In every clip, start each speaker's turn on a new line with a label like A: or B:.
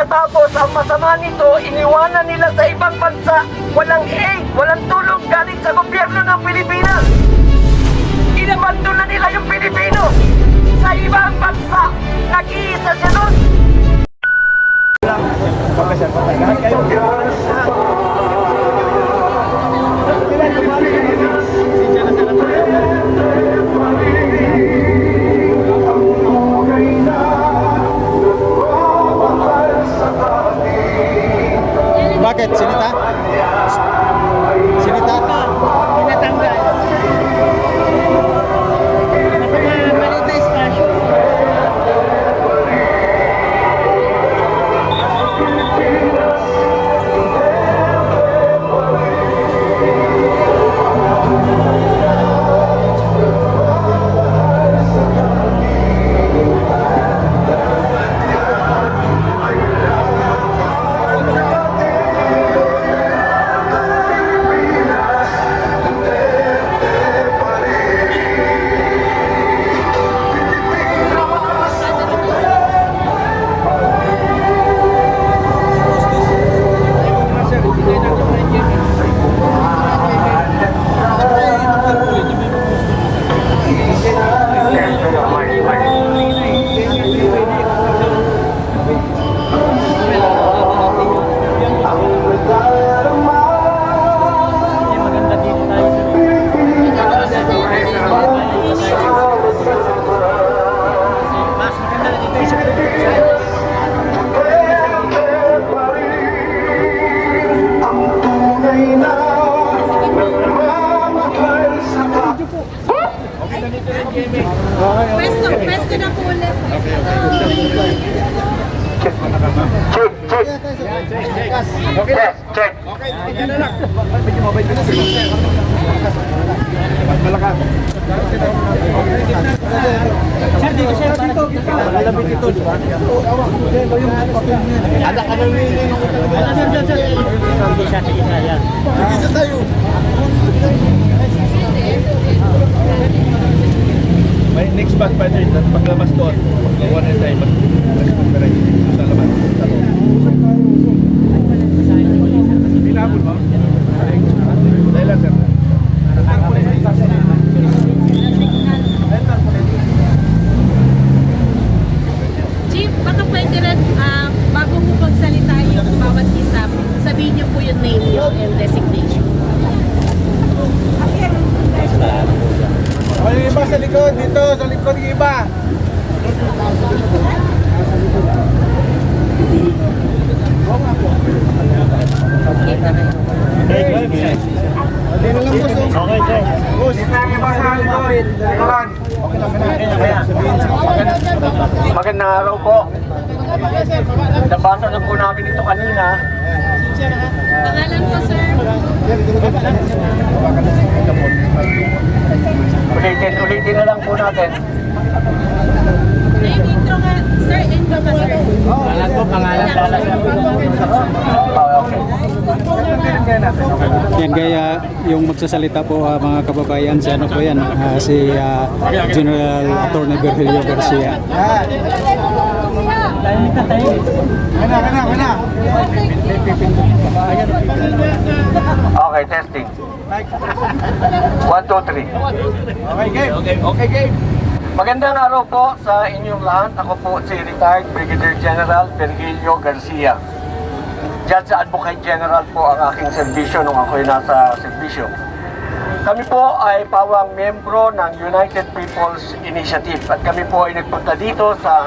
A: Pagkatapos ang masama nito, iniwanan nila sa ibang bansa. Walang aid, walang tulong galing sa gobyerno ng Pilipinas. Inabandon na nila yung Pilipino sa ibang bansa. Nag-iisa siya nun.
B: Bakit? Sinita? Sinita?
C: Tinatanggal. Napaka-maliit na espasyo. Pwesto na po ulit.
A: Check.
B: Sir, dito sir, dito. Malapit ito, di ba? Ada ka nang nilin. Isa tayo.
D: May next batch pa rin at paglabas doon, paglawan na tayo mag-operate sa labas. Sa loob. Pinapon mo? Dahil lang sir.
C: Chief, baka pwede rin, bago po pagsalita yung bawat isa, sabihin niyo po yung name niyo and designation.
D: O yung iba sa likod, dito, sa likod yung iba.
A: Magandang araw po. Nabasa na po namin ito kanina.
C: Pangalan po, sir.
A: Ulitin na lang po natin.
C: Name, intro nga. Sir, intro ka, sir.
B: Pangalan. Yan kaya yung magsasalita po mga kababayan, si ano po yan, si General Attorney Virgilio Garcia.
A: Okay, testing. 1, 2, 3.
D: Okay, game.
A: Magandang araw po sa inyong lahat. Ako po si Retired Brigadier General Virgilio Garcia. Judge Advocate General po ang aking serbisyo nung ako'y nasa serbisyo. Kami po ay pawang membro ng United People's Initiative at kami po ay nagpunta dito sa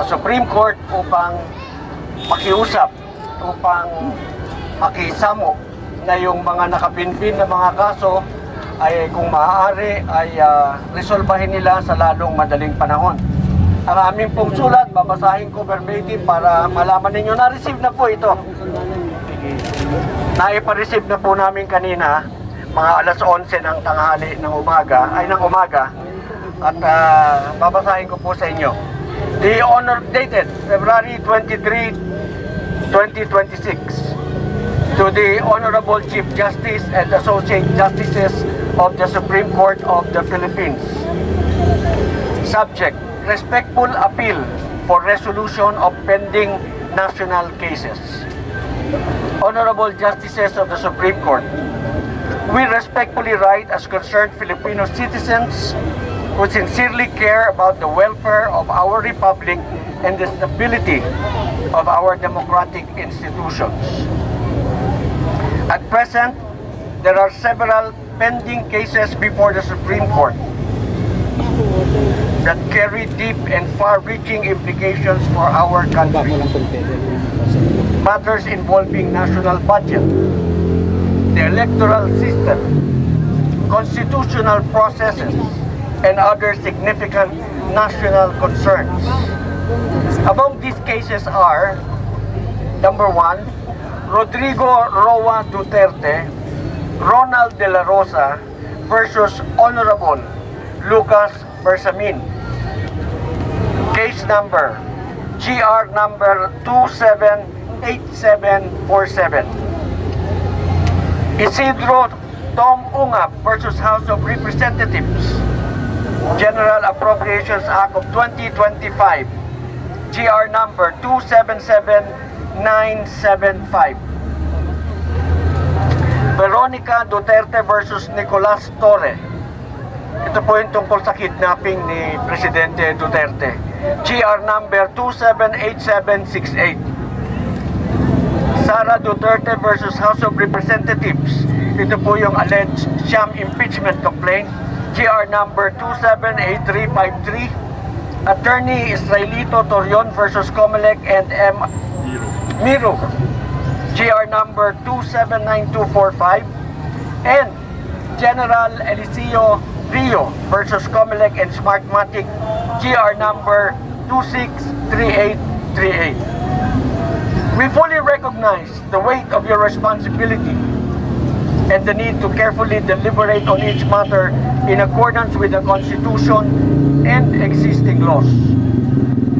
A: Supreme Court upang makiusap, upang makisamo na yung mga nakapinpin na mga kaso ay kung maaari ay resolbahin nila sa lalong madaling panahon. Ang aming pong sulat, babasahin ko verbatim para malaman ninyo, na-receive na po ito. Naipa-receive na po namin kanina, mga alas 11 ng tanghali ng umaga, at babasahin ko po sa inyo. The honor dated February 23, 2026. To the Honorable Chief Justice and Associate Justices of the Supreme Court of the Philippines. Subject: respectful appeal for resolution of pending national cases. Honorable Justices of the Supreme Court, we respectfully write as concerned Filipino citizens who sincerely care about the welfare of our republic and the stability of our democratic institutions. At present, there are several pending cases before the Supreme Court that carry deep and far-reaching implications for our
B: Baba
A: country.
B: mo lang konti.
A: Matters involving national budget, the electoral system, constitutional processes, and other significant national concerns. Among these cases are, number 1, Rodrigo Roa Duterte, Ronald De La Rosa versus Honorable Lucas Bersamin. Case number GR number 278747. Isidro Tom Ungap versus House of Representatives. General Appropriations Act of 2025. GR number 277975. Veronica Duterte versus Nicolas Torre. Ito po yung tungkol sa kidnapping ni Presidente Duterte. GR number 278768. Sara Duterte versus House of Representatives. Ito po yung alleged sham impeachment complaint. GR number 278353. Attorney Israelito Torion versus Comelec and M. Miro. GR number 279245. And General Eliseo Rio versus Comelec and Smartmatic. GR number 263838. We fully recognize the weight of your responsibility and the need to carefully deliberate on each matter in accordance with the Constitution and existing laws.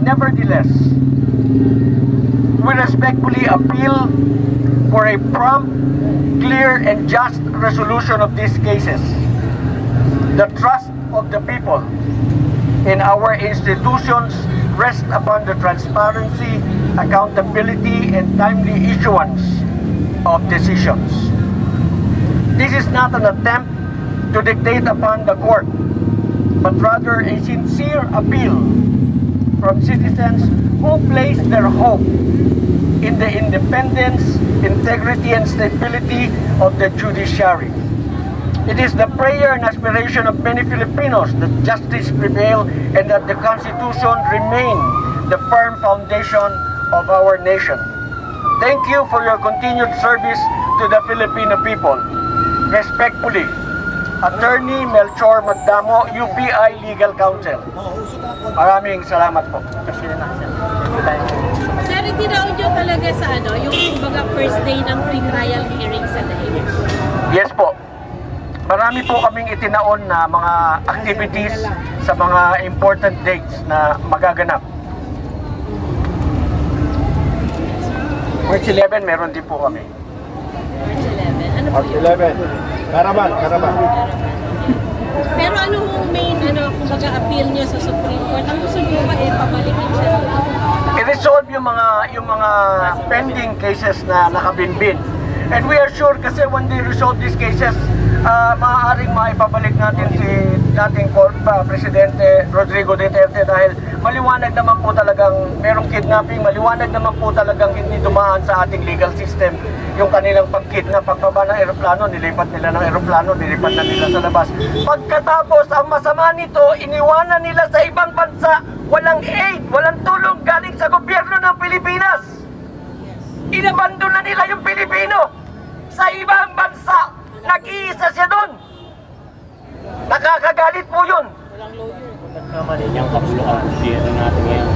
A: Nevertheless, we respectfully appeal for a prompt, clear, and just resolution of these cases. The trust of the people in our institutions rests upon the transparency, accountability, and timely issuance of decisions. This is not an attempt to dictate upon the court, but rather a sincere appeal from citizens who place their hope in the independence, integrity, and stability of the judiciary. It is the prayer and aspiration of many Filipinos that justice prevail and that the Constitution remain the firm foundation of our nation. Thank you for your continued service to the Filipino people. Respectfully, Attorney Melchor Magdamo, UPI Legal Counsel. Maraming salamat po.
C: Sir, itinaon nyo talaga sa yung kumbaga first day ng pre-trial hearing sa Daig.
A: Yes po. Marami po kaming itinaon na mga activities sa mga important dates na magaganap. March 11, meron din po kami.
C: March 11. Ano po
D: March
C: yun?
D: 11. Karaman.
C: Pero ano yung main, kumbaga appeal nyo sa Supreme Court? Ang gusto nyo ba pabalikin siya?
A: I-resolve yung mga pending cases na nakabinbin. And we are sure kasi when they resolve these cases, maaaring maipabalik natin si dating Presidente Rodrigo Duterte dahil maliwanag naman po talagang merong kidnapping, maliwanag naman po talagang hindi dumaan sa ating legal system yung kanilang pag-kidnap, pagbaba ng eroplano, nilipat nila ng eroplano, nilipat na nila sa labas. Pagkatapos, ang masama nito, iniwanan nila sa ibang bansa, walang aid, walang tulong galing sa gobyerno ng Pilipinas. Inabandon na nila yung Pilipino sa ibang bansa. Nag-iisa siya doon. Nakakagalit po yun.
E: Yung kapuluan, sino natin ngayon.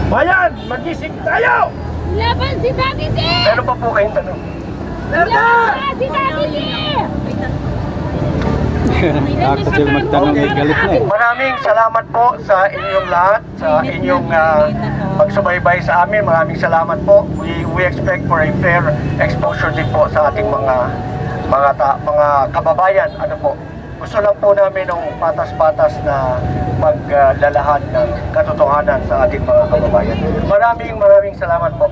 D: Bayan, magising tayo!
F: Laban si Davide!
A: Meron pa po kayong tanong.
F: Laban si Davide!
B: Takot sila magtanong, may galit na eh.
A: Maraming salamat po sa inyong lahat, sa inyong pagsubaybay sa amin. Maraming salamat po. We expect for a fair exposure din po sa ating mga kababayan. Ano po? Gusto lang po namin ng patas-patas na paglalahad ng katotohanan sa ating mga kababayan. Maraming salamat po.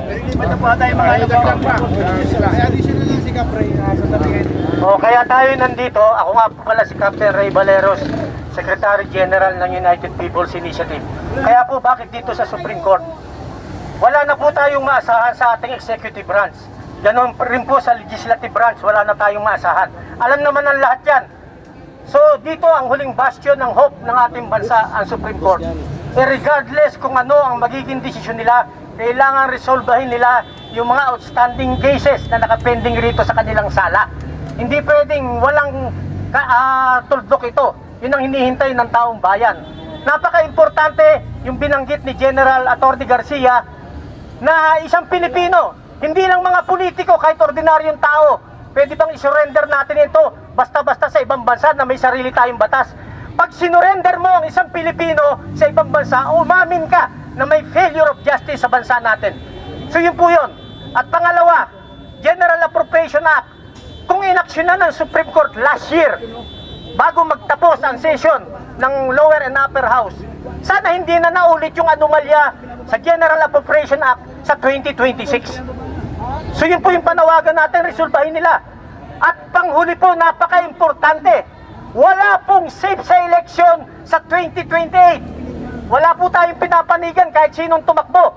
D: Ito po tayo mga idagdag pa. Additional lang si Capre, sasabihin.
A: Kaya tayo nandito, ako nga po pala si Captain Ray Valeros, Secretary General ng United People's Initiative. Kaya po bakit dito sa Supreme Court? Wala na po tayong maasahan sa ating executive branch. Ganon rin po sa legislative branch, wala na tayong maasahan. Alam naman ng lahat yan. So dito ang huling bastion ng hope ng ating bansa, ang Supreme Court. Regardless kung ano ang magiging desisyon nila, kailangan resolbahin nila yung mga outstanding cases na nakapending rito sa kanilang sala. Hindi pwedeng walang tuldok ito. Yun ang hinihintay ng taong bayan. Napaka-importante yung binanggit ni General Atty. Garcia na isang Pilipino, hindi lang mga politiko, kahit ordinaryong tao, pwede bang isurrender natin ito basta-basta sa ibang bansa na may sarili tayong batas? Pag sinurrender mo ang isang Pilipino sa ibang bansa, umamin ka na may failure of justice sa bansa natin. So yun po yun. At pangalawa, General Appropriation Act, kung inaksyonan ng Supreme Court last year, bago magtapos ang session ng lower and upper house, sana hindi na naulit yung anomalya sa General Appropriation Act sa 2026. So yun po yung panawagan natin, resolbahin nila. At panghuli po, napaka-importante, wala pong safe sa election sa 2028. Wala po tayong pinapanigan kahit sinong tumakbo.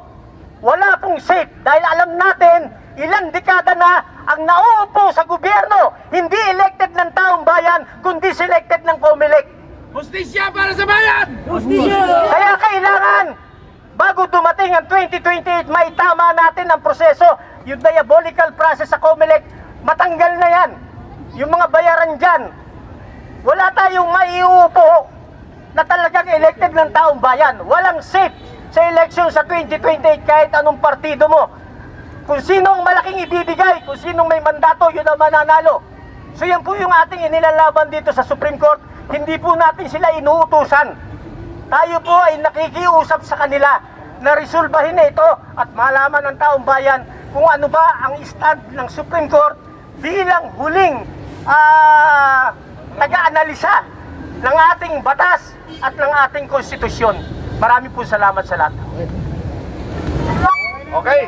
A: Wala pong safe dahil alam natin ilang dekada na ang nauupo sa gobyerno, hindi elected ng taong bayan, kundi selected ng COMELEC.
D: Justisya para sa bayan!
A: Kaya kailangan, bago dumating ang 2028, maitama natin ang proseso. Yung diabolical process sa COMELEC, matanggal na yan. Yung mga bayaran dyan, wala tayong maiuupo na talagang elected ng taong bayan. Walang safe sa election sa 2028 kahit anong partido mo. Kung sino ang malaking ibibigay, kung sinong may mandato, yun ang mananalo. So yan po yung ating inilalaban dito sa Supreme Court. Hindi po natin sila inuutusan. Tayo po ay nakikiusap sa kanila na resolbahin na ito at malaman ng taong bayan kung ano ba ang stand ng Supreme Court bilang huling taga-analisa ng ating batas at ng ating konstitusyon. Marami po salamat sa lahat.
D: Okay.